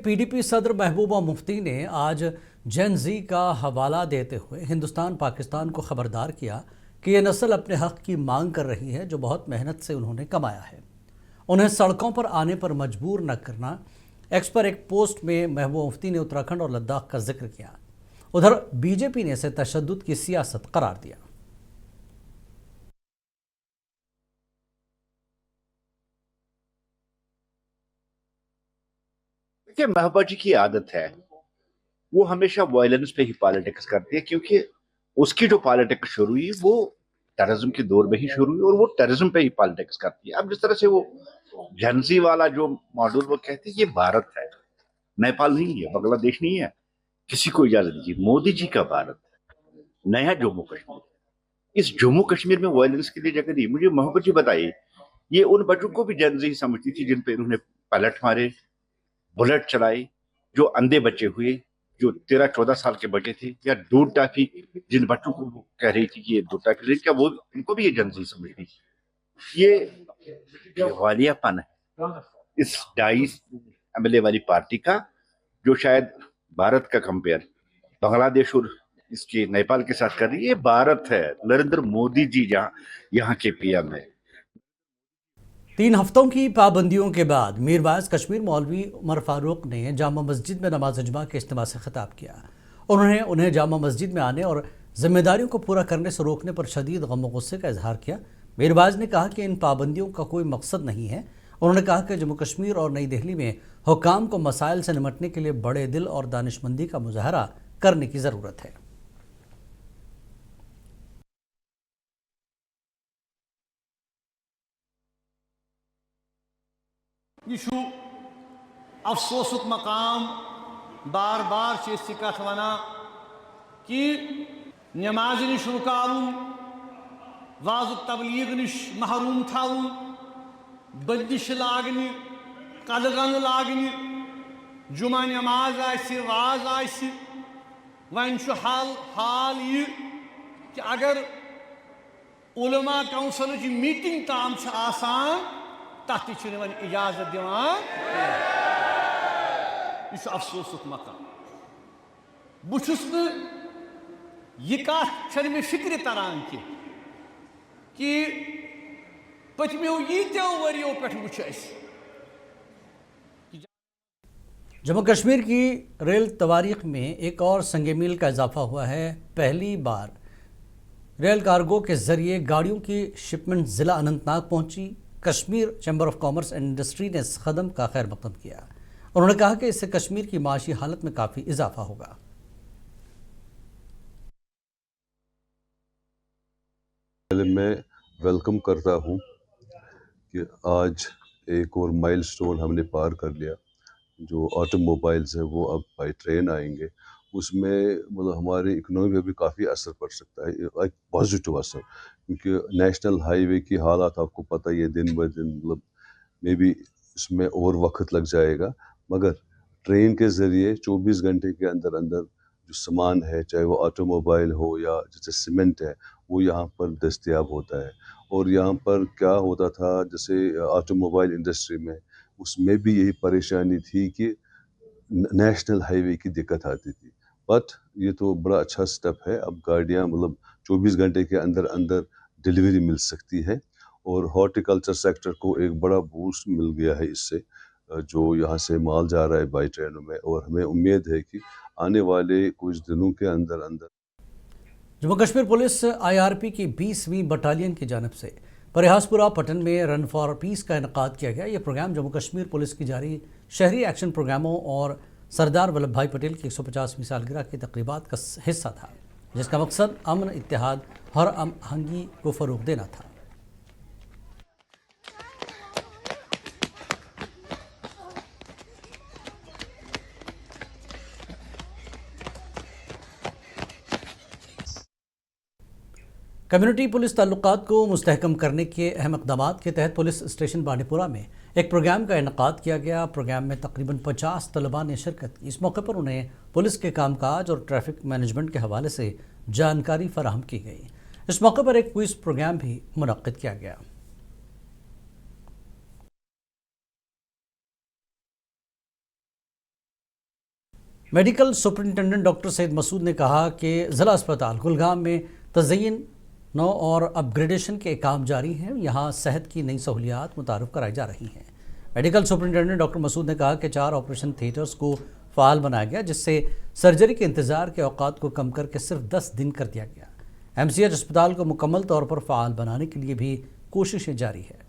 PDP सदर महबूबा मुफ्ती ने आज जेन ज़ी का हवाला देते हुए हिंदुस्तान पाकिस्तान को ख़बरदार किया कि ये नस्ल अपने हक़ की मांग कर रही है जो बहुत मेहनत से उन्होंने कमाया है। उन्हें सड़कों पर आने पर मजबूर न करना। एक्स पर एक पोस्ट में महबूबा मुफ्ती ने उत्तराखंड और लद्दाख का जिक्र किया। उधर BJP ने इसे तशद्दुद की सियासत करार दिया। देखिए, महबूबा जी की आदत है, वो हमेशा वायलेंस पे ही पॉलिटिक्स करती है, क्योंकि उसकी जो पॉलिटिक्स शुरू हुई वो टेररिज्म के दौर में ही शुरू हुई और वो टेररिज्म पे ही पॉलिटिक्स करती है। अब जिस तरह से वो झंसी वाला जो मॉडल वो कहते हैं ये भारत है, नेपाल नहीं है, बांग्लादेश नहीं है, किसी को इजाजत दीजिए, मोदी जी का भारत है, नया जम्मू कश्मीर। इस जम्मू कश्मीर में वायलेंस के लिए जगह नहीं। मुझे महबूबा जी बताइए, ये उन बच्चों को भी जनजी समझती थी जिन पे इन्होंने पैलेट मारे, बुलेट चलाई, जो अंधे बच्चे हुए, जो 13-14 साल के बच्चे थे, या दूध टाफी जिन बच्चों को वो कह रही थी कि ये दूध टाफी, क्या वो उनको भी ये जनजी समझती थी। ये वालियापन है इस 22 MLA वाली पार्टी का, जो शायद भारत का कंपेयर बांग्लादेश और इसके नेपाल के साथ कर रही है। ये भारत है, नरेंद्र मोदी जी जहाँ यहाँ के PM है। 3 हफ्तों की पाबंदियों के बाद मीरवाइज कश्मीर मौलवी उमर फारूक ने जामा मस्जिद में नमाज जुमा के इज्तिमा से खिताब किया। उन्होंने उन्हें जामा मस्जिद में आने और जिम्मेदारियों को पूरा करने से रोकने पर शदीद गम और गुस्से का इजहार किया। मीरवाइज ने कहा कि इन पाबंदियों का कोई मकसद नहीं है। उन्होंने कहा कि जम्मू कश्मीर और नई दिल्ली में हुकाम को मसाइल से निमटने के लिए बड़े दिल और दानिशमंदी का मुजाहरा करने की ज़रूरत है। यह अफसोसुक मकाम बार बार कथ वना कि नमाज नश रुकावन, वाज़ तबलीग नश महरूम थावन, बंदिश लागन, कदगन लागन, जुमा नमाज आसि, वाज आसि। वन हाल यह कि अगर उलमा काउंसिल की मीटिंग ताम आसान तथ इजाजत दिवान। यह अफसोसुक मकाम। बुछुस यह कथ मे फिक्र तरान कि पचमो यीत्यो वरियो पे वुच जम्मू कश्मीर की रेल तवारीख में एक और संग मील का इजाफा हुआ है। पहली बार रेल कार्गो के जरिए गाड़ियों की शिपमेंट ज़िला अनंतनाग पहुंची। Kashmir chamber of commerce and industry ने इस कदम का खैर मकदम किया। उन्होंने कहा कि इससे कश्मीर की माशी हालत में काफ़ी इजाफा होगा। मैं वेलकम करता हूं कि आज एक और माइलस्टोन हमने पार कर लिया। जो ऑटोमोबाइल्स है वो अब बाई ट्रेन आएंगे, उसमें मतलब हमारी इकोनॉमी में भी काफ़ी असर पड़ सकता है, एक पॉजिटिव असर, क्योंकि नेशनल हाईवे की हालात आपको पता ही है, दिन ब दिन मतलब मे बी इसमें और वक्त लग जाएगा, मगर ट्रेन के ज़रिए 24 घंटे के अंदर अंदर जो सामान है, चाहे वो ऑटोमोबाइल हो या जैसे सीमेंट है, वो यहाँ पर दस्तयाब होता है। और यहाँ पर क्या होता था, जैसे ऑटोमोबाइल इंडस्ट्री में उसमें भी यही परेशानी थी कि नेशनल हाईवे की दिक्कत आती थी। बट ये तो बड़ा अच्छा स्टेप है, अब गाड़ियाँ मतलब 24 घंटे के अंदर अंदर डिलीवरी मिल सकती है और हॉर्टिकल्चर सेक्टर को एक बड़ा बूस्ट मिल गया है इससे, जो यहाँ से माल जा रहा है बाई ट्रेनों में। और हमें उम्मीद है कि आने वाले कुछ दिनों के अंदर अंदर जम्मू कश्मीर पुलिस IRP की 20वीं बटालियन की जानब से परिहासपुरा पटन में रन फॉर पीस का इनकाद किया गया। ये प्रोग्राम जम्मू कश्मीर पुलिस की जारी शहरी एक्शन प्रोग्रामों और सरदार वल्लभ भाई पटेल की 150वीं सालगिरह की तकरीबात का हिस्सा था, जिसका मकसद अमन, इत्तेहाद और हमआहंगी को फ़रोग़ देना था। कम्युनिटी पुलिस ताल्लुकात को मुस्तहकम करने के अहम इक़दाम के तहत पुलिस स्टेशन बांडीपुरा में एक प्रोग्राम का इनकाद किया गया। प्रोग्राम में तकरीबन 50 तलबा ने शिरकत की। इस मौके पर उन्हें पुलिस के कामकाज और ट्रैफिक मैनेजमेंट के हवाले से जानकारी फराहम की गई। इस मौके पर एक क्विज़ प्रोग्राम भी मुनक्किद किया गया। Medical superintendent doctor Syed Masood ने कहा कि ज़िला अस्पताल कुलगाम में तज़यीन नौ और अपग्रेडेशन के काम जारी हैं। यहाँ सेहत की नई सहूलियात मुतारफ़ कराई जा रही हैं। मेडिकल सुपरिंटेंडेंट डॉक्टर मसूद ने कहा कि 4 ऑपरेशन थिएटर्स को फ़ाल बनाया गया, जिससे सर्जरी के इंतज़ार के औकात को कम करके सिर्फ 10 दिन कर दिया गया। MCH अस्पताल को मुकम्मल तौर पर फ़ाल बनाने के लिए भी कोशिशें जारी है।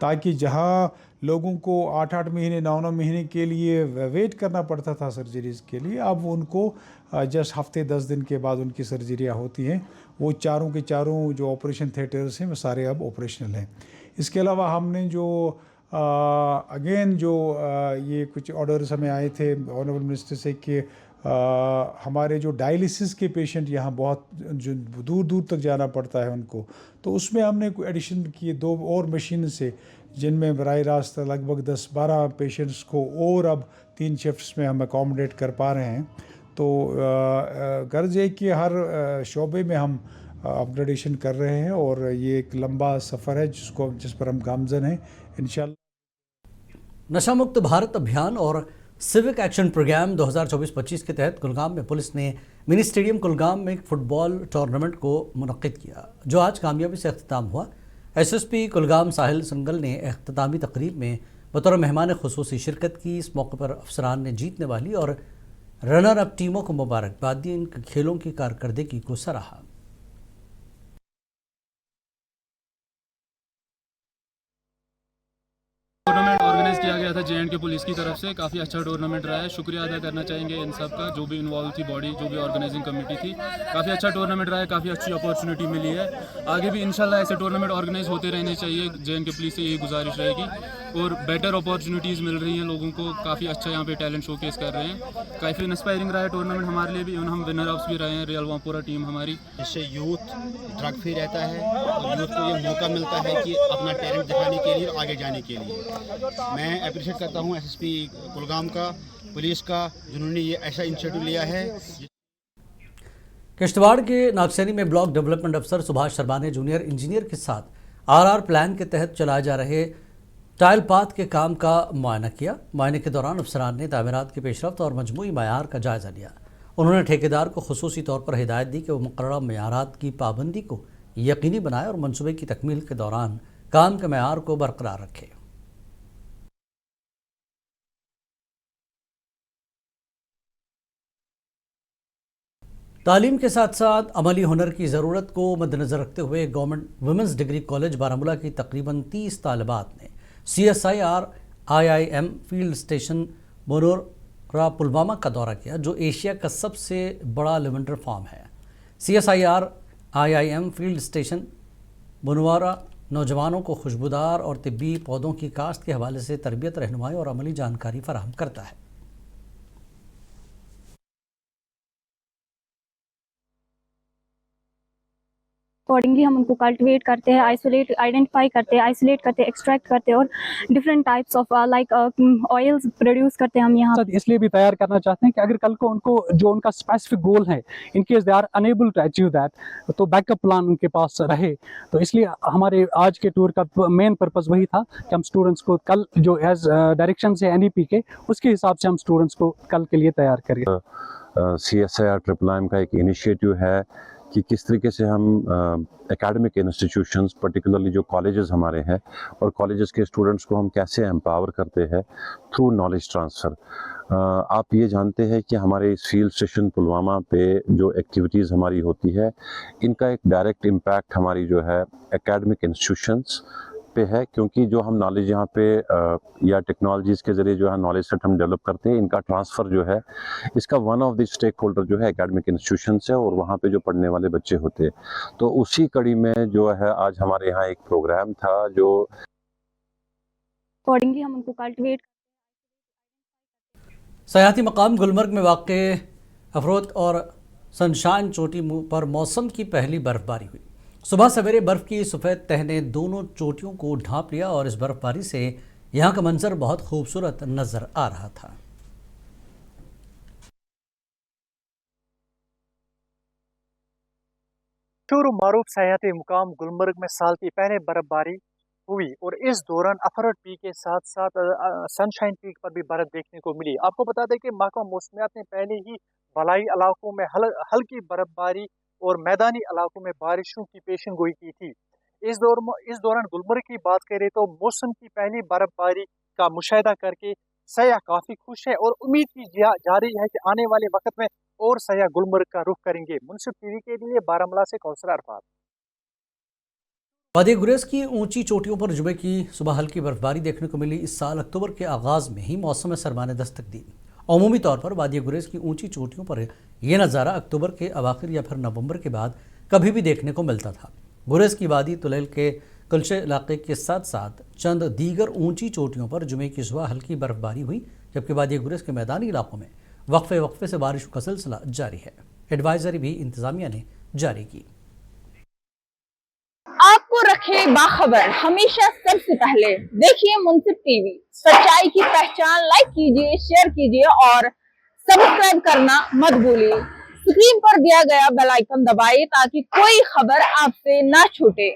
ताकि जहाँ लोगों को 8-8 महीने 9-9 महीने के लिए वेट करना पड़ता था सर्जरीज़ के लिए, अब उनको जस्ट हफ्ते 10 दिन के बाद उनकी सर्जरियाँ होती हैं। वो चारों के चारों जो ऑपरेशन थिएटर्स हैं वो सारे अब ऑपरेशनल हैं। इसके अलावा हमने जो ये कुछ ऑर्डर्स हमें आए थे ऑनरेबल मिनिस्टर से कि हमारे जो डायलिसिस के पेशेंट यहाँ बहुत जो दूर दूर तक जाना पड़ता है उनको, तो उसमें हमने कोई एडिशन किए 2 और मशीन से, जिनमें बराह रास्त लगभग 10-12 पेशेंट्स को और अब 3 शिफ्ट्स में हम अकोमोडेट कर पा रहे हैं। तो गर्ज है कि हर शोबे में हम अपग्रेडेशन कर रहे हैं और ये एक लंबा सफ़र है जिस पर हम गामज़न हैं इंशाअल्लाह। नशा मुक्त भारत अभियान और सिविक एक्शन प्रोग्राम 2024-25 के तहत कुलगाम में पुलिस ने मिनी स्टेडियम कुलगाम में एक फुटबॉल टूर्नामेंट को मुनक्किद किया, जो आज कामयाबी से अख्ताम हुआ। SSP कुलगाम साहिल संगल ने अख्तामी तकरीब में बतौर मेहमान खुसूसी शिरकत की। इस मौके पर अफसरान ने जीतने वाली और रनर अप टीमों को मुबारकबाद दी। इन खेलों की कारकर्दगी को सराहा। टूर्नामेंट ऑर्गेनाइज किया गया था J&K पुलिस की तरफ से। काफ़ी अच्छा टूर्नामेंट रहा है। शुक्रिया अदा करना चाहेंगे इन सब का, जो भी इन्वॉल्व थी बॉडी, जो भी ऑर्गेनाइजिंग कमेटी थी। काफ़ी अच्छा टूर्नामेंट रहा है, काफ़ी अच्छी अपॉर्चुनिटी मिली है। आगे भी इंशाल्लाह ऐसे टूर्नामेंट ऑर्गेनाइज होते रहने चाहिए। J&K पुलिस से यही गुजारिश रहेगी और बेटर अपॉर्चुनिटीज़ मिल रही हैं लोगों को। काफ़ी अच्छा यहाँ पे टैलेंट शोकेस कर रहे हैं। काफ़ी इंस्पायरिंग रहा है टूर्नामेंट हमारे लिए भी। हम विनर अप्स भी रहे हैं, रियल पूरा टीम हमारी। इससे यूथ ड्रग फ्री रहता है और यूथ को ये मौका मिलता है कि अपना टैलेंट दिखाने के लिए और आगे जाने के लिए। मैं अप्रिशिएट करता हूँ SSP कुलगाम का, पुलिस का, जिन्होंने ये ऐसा इनिशिएटिव लिया है। किश्तवाड़ के नागसैनी में ब्लॉक डेवलपमेंट अफसर सुभाष शर्मा ने जूनियर इंजीनियर के साथ RR प्लान के तहत चलाए जा रहे टाइल पाथ के काम का मुआयना किया। मुआयने के दौरान अफसरान ने तामीरात की पेशरफ्त और मजमूई मयार का जायज़ा लिया। उन्होंने ठेकेदार को खुसूसी तौर पर हिदायत दी कि वो मुकर्रर मयारात की पाबंदी को यकीनी बनाए और मनसूबे की तकमील के दौरान काम के मयार को बरकरार रखे। तालीम के साथ साथ अमली हुनर की ज़रूरत को मद्देनज़र रखते हुए government women's degree college Baramulla की तकरीबन 30 तालिबात ने CSIR IIM field station Monera Pulwama का दौरा किया, जो एशिया का सबसे बड़ा लेवेंडर फार्म है। CSIR IIM field station Monera नौजवानों को खुशबूदार और तिब्बी पौधों की काश्त के हवाले से तरबियत, रहनुमाई और अमली जानकारी फराहम करता है। अकॉर्डिंगली हम उनको कल्टिवेट करते हैं, आइडेंटिफाई करते हैं, आइसोलेट करते हैं, एक्सट्रैक्ट करते हैं और different types of like oils produce करते हैं हम यहाँ। इसलिए भी तैयार करना चाहते हैं कि अगर कल को उनको जो उनका स्पेसिफिक गोल है, in case they are unable to achieve that, तो बैकअप प्लान उनके पास रहे। तो इसलिए हमारे आज के टूर का मेन पर्पस वही था कि हम स्टूडेंट्स को कल जो एज डायरेक्शन से NEP के, उसके हिसाब से हम स्टूडेंट्स को कल के लिए तैयार करें। CSIR IIM का एक इनिशिएटिव है कि किस तरीके से हम एकेडमिक इंस्टीट्यूशंस, पर्टिकुलरली जो कॉलेजेस हमारे हैं, और कॉलेजेस के स्टूडेंट्स को हम कैसे एम्पावर करते हैं थ्रू नॉलेज ट्रांसफ़र। आप ये जानते हैं कि हमारे इस फील्ड स्टेशन पुलवामा पे जो एक्टिविटीज़ हमारी होती है, इनका एक डायरेक्ट इम्पैक्ट हमारी जो है एकेडमिक इंस्टीट्यूशंस पे है, क्योंकि जो हम नॉलेज यहाँ पे या टेक्नोलॉजीज़ के ज़रिए जो है नॉलेज सेट हम डेवलप करते हैं, इनका ट्रांसफ़र जो है, इसका one of the stakeholder जो है एकेडमिक इंस्टीट्यूशंस है और वहाँ पे जो पढ़ने वाले बच्चे होते हैं। तो उसी कड़ी में जो है आज हमारे यहाँ एक प्रोग्राम था जो अकॉर्डिंगली हम उनको कल्टिवेट। सयाहती मकाम गुलमर्ग में वाक़े अफरोत और सनशाइन चोटी पर मौसम की पहली बर्फबारी हुई। सुबह सवेरे बर्फ़ की सफ़ेद तह ने दोनों चोटियों को ढांप लिया और इस बर्फबारी से यहाँ का मंजर बहुत खूबसूरत नज़र आ रहा था। मशहूर मारूफ सयाहती मुकाम गुलमर्ग में साल की पहले बर्फबारी हुई और इस दौरान अफरोड पीक के साथ साथ सनशाइन पीक पर भी बर्फ देखने को मिली। आपको बता दें कि महकमा मौसमियात ने पहले ही बलाई इलाकों में हल्की बर्फबारी और मैदानी इलाकों में बारिशों की पेशन गोई की थी। इस दौरान गुलमर्ग की बात करें तो मौसम की पहली बर्फबारी का मुशाहिदा करके सयाह काफ़ी खुश है और उम्मीद की जा रही है कि आने वाले वक्त में और सयाह गुलमर्ग का रुख करेंगे। मुनसिफ टीवी के लिए बारामूला से कौसर अरफात। वादी गुरेज की ऊंची चोटियों पर जुमे की सुबह हल्की बर्फबारी देखने को मिली। इस साल अक्टूबर के आगाज़ में ही मौसम सरमा ने दस्तक दी। अमूमी तौर पर वादी गुरेज की ऊंची चोटियों पर यह नज़ारा अक्टूबर के अवाखिर या फिर नवंबर के बाद कभी भी देखने को मिलता था। गुरेज की वादी तुलैल के कुलशे इलाके के साथ साथ चंद दीगर ऊंची चोटियों पर जुमे की सुबह हल्की बर्फबारी हुई, जबकि वादी गुरेज के मैदानी इलाकों में वक्फे से बारिशों का सिलसिला जारी है। एडवाइजरी भी इंतजामिया ने जारी की। आपको रखे बाखबर हमेशा सबसे पहले देखिए मुनसिफ टीवी। सच्चाई की पहचान, लाइक कीजिए, शेयर कीजिए और सब्सक्राइब करना मत भूलिए। स्क्रीन पर दिया गया बेल आइकन दबाइए ताकि कोई खबर आपसे ना छूटे।